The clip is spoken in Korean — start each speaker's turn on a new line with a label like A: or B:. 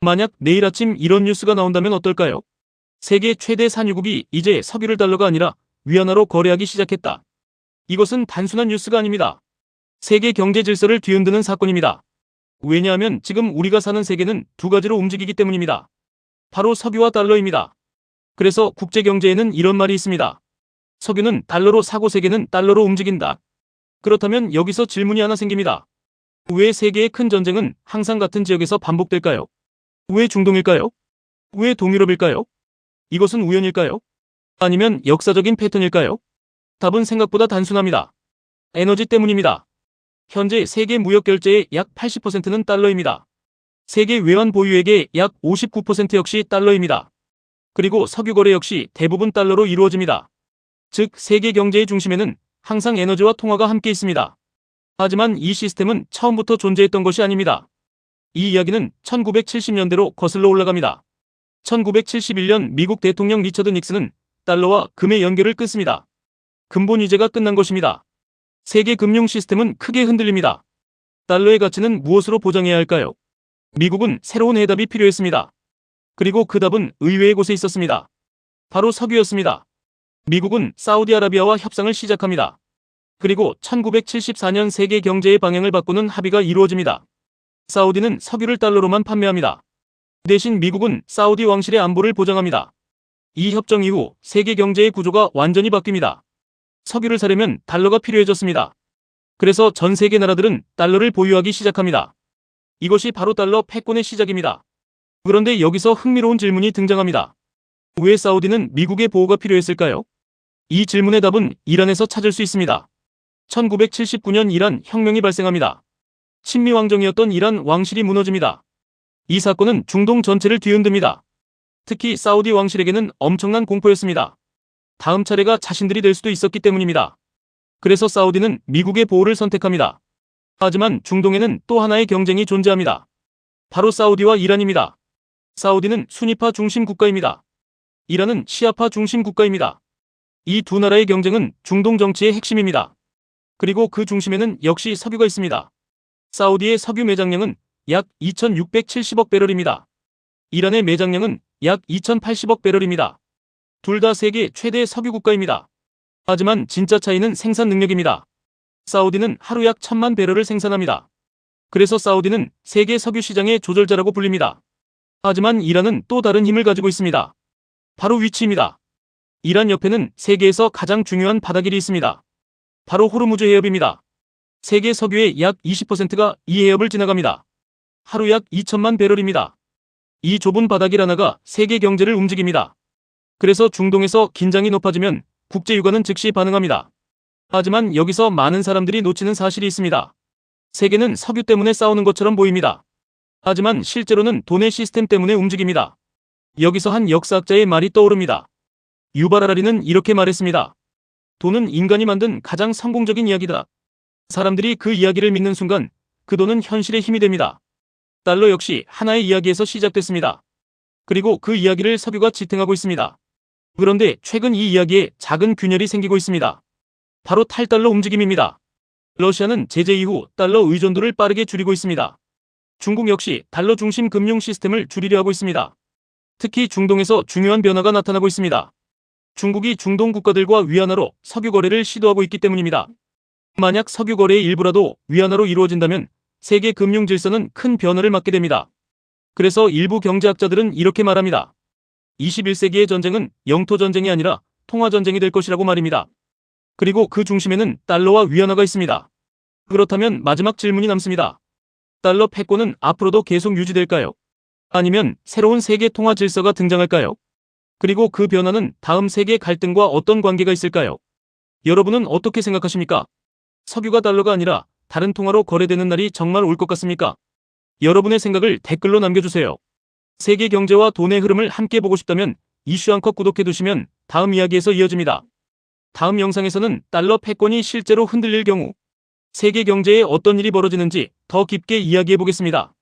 A: 만약 내일 아침 이런 뉴스가 나온다면 어떨까요? 세계 최대 산유국이 이제 석유를 달러가 아니라 위안화로 거래하기 시작했다. 이것은 단순한 뉴스가 아닙니다. 세계 경제 질서를 뒤흔드는 사건입니다. 왜냐하면 지금 우리가 사는 세계는 두 가지로 움직이기 때문입니다. 바로 석유와 달러입니다. 그래서 국제경제에는 이런 말이 있습니다. 석유는 달러로 사고 세계는 달러로 움직인다. 그렇다면 여기서 질문이 하나 생깁니다. 왜 세계의 큰 전쟁은 항상 같은 지역에서 반복될까요? 왜 중동일까요? 왜 동유럽일까요? 이것은 우연일까요? 아니면 역사적인 패턴일까요? 답은 생각보다 단순합니다. 에너지 때문입니다. 현재 세계 무역 결제의 약 80%는 달러입니다. 세계 외환 보유액의 약 59% 역시 달러입니다. 그리고 석유 거래 역시 대부분 달러로 이루어집니다. 즉, 세계 경제의 중심에는 항상 에너지와 통화가 함께 있습니다. 하지만 이 시스템은 처음부터 존재했던 것이 아닙니다. 이 이야기는 1970년대로 거슬러 올라갑니다. 1971년 미국 대통령 리처드 닉슨은 달러와 금의 연결을 끊습니다. 근본 위제가 끝난 것입니다. 세계 금융 시스템은 크게 흔들립니다. 달러의 가치는 무엇으로 보장해야 할까요? 미국은 새로운 해답이 필요했습니다. 그리고 그 답은 의외의 곳에 있었습니다. 바로 석유였습니다. 미국은 사우디아라비아와 협상을 시작합니다. 그리고 1974년 세계 경제의 방향을 바꾸는 합의가 이루어집니다. 사우디는 석유를 달러로만 판매합니다. 대신 미국은 사우디 왕실의 안보를 보장합니다. 이 협정 이후 세계 경제의 구조가 완전히 바뀝니다. 석유를 사려면 달러가 필요해졌습니다. 그래서 전 세계 나라들은 달러를 보유하기 시작합니다. 이것이 바로 달러 패권의 시작입니다. 그런데 여기서 흥미로운 질문이 등장합니다. 왜 사우디는 미국의 보호가 필요했을까요? 이 질문의 답은 이란에서 찾을 수 있습니다. 1979년 이란 혁명이 발생합니다. 친미 왕정이었던 이란 왕실이 무너집니다. 이 사건은 중동 전체를 뒤흔듭니다. 특히 사우디 왕실에게는 엄청난 공포였습니다. 다음 차례가 자신들이 될 수도 있었기 때문입니다. 그래서 사우디는 미국의 보호를 선택합니다. 하지만 중동에는 또 하나의 경쟁이 존재합니다. 바로 사우디와 이란입니다. 사우디는 수니파 중심 국가입니다. 이란은 시아파 중심 국가입니다. 이 두 나라의 경쟁은 중동 정치의 핵심입니다. 그리고 그 중심에는 역시 석유가 있습니다. 사우디의 석유 매장량은 약 2,670억 배럴입니다. 이란의 매장량은 약 2,080억 배럴입니다. 둘 다 세계 최대 석유 국가입니다. 하지만 진짜 차이는 생산 능력입니다. 사우디는 하루 약 1,000만 배럴을 생산합니다. 그래서 사우디는 세계 석유 시장의 조절자라고 불립니다. 하지만 이란은 또 다른 힘을 가지고 있습니다. 바로 위치입니다. 이란 옆에는 세계에서 가장 중요한 바다길이 있습니다. 바로 호르무즈 해협입니다. 세계 석유의 약 20%가 이 해협을 지나갑니다. 하루 약 2,000만 배럴입니다. 이 좁은 바다길 하나가 세계 경제를 움직입니다. 그래서 중동에서 긴장이 높아지면 국제유가는 즉시 반응합니다. 하지만 여기서 많은 사람들이 놓치는 사실이 있습니다. 세계는 석유 때문에 싸우는 것처럼 보입니다. 하지만 실제로는 돈의 시스템 때문에 움직입니다. 여기서 한 역사학자의 말이 떠오릅니다. 유발 하라리는 이렇게 말했습니다. 돈은 인간이 만든 가장 성공적인 이야기다. 사람들이 그 이야기를 믿는 순간 그 돈은 현실의 힘이 됩니다. 달러 역시 하나의 이야기에서 시작됐습니다. 그리고 그 이야기를 석유가 지탱하고 있습니다. 그런데 최근 이 이야기에 작은 균열이 생기고 있습니다. 바로 탈달러 움직임입니다. 러시아는 제재 이후 달러 의존도를 빠르게 줄이고 있습니다. 중국 역시 달러 중심 금융 시스템을 줄이려 하고 있습니다. 특히 중동에서 중요한 변화가 나타나고 있습니다. 중국이 중동 국가들과 위안화로 석유 거래를 시도하고 있기 때문입니다. 만약 석유 거래의 일부라도 위안화로 이루어진다면 세계 금융 질서는 큰 변화를 맞게 됩니다. 그래서 일부 경제학자들은 이렇게 말합니다. 21세기의 전쟁은 영토 전쟁이 아니라 통화 전쟁이 될 것이라고 말입니다. 그리고 그 중심에는 달러와 위안화가 있습니다. 그렇다면 마지막 질문이 남습니다. 달러 패권은 앞으로도 계속 유지될까요? 아니면 새로운 세계 통화 질서가 등장할까요? 그리고 그 변화는 다음 세계 갈등과 어떤 관계가 있을까요? 여러분은 어떻게 생각하십니까? 석유가 달러가 아니라 다른 통화로 거래되는 날이 정말 올 것 같습니까? 여러분의 생각을 댓글로 남겨주세요. 세계 경제와 돈의 흐름을 함께 보고 싶다면 이슈 한 컷 구독해두시면 다음 이야기에서 이어집니다. 다음 영상에서는 달러 패권이 실제로 흔들릴 경우 세계 경제에 어떤 일이 벌어지는지 더 깊게 이야기해보겠습니다.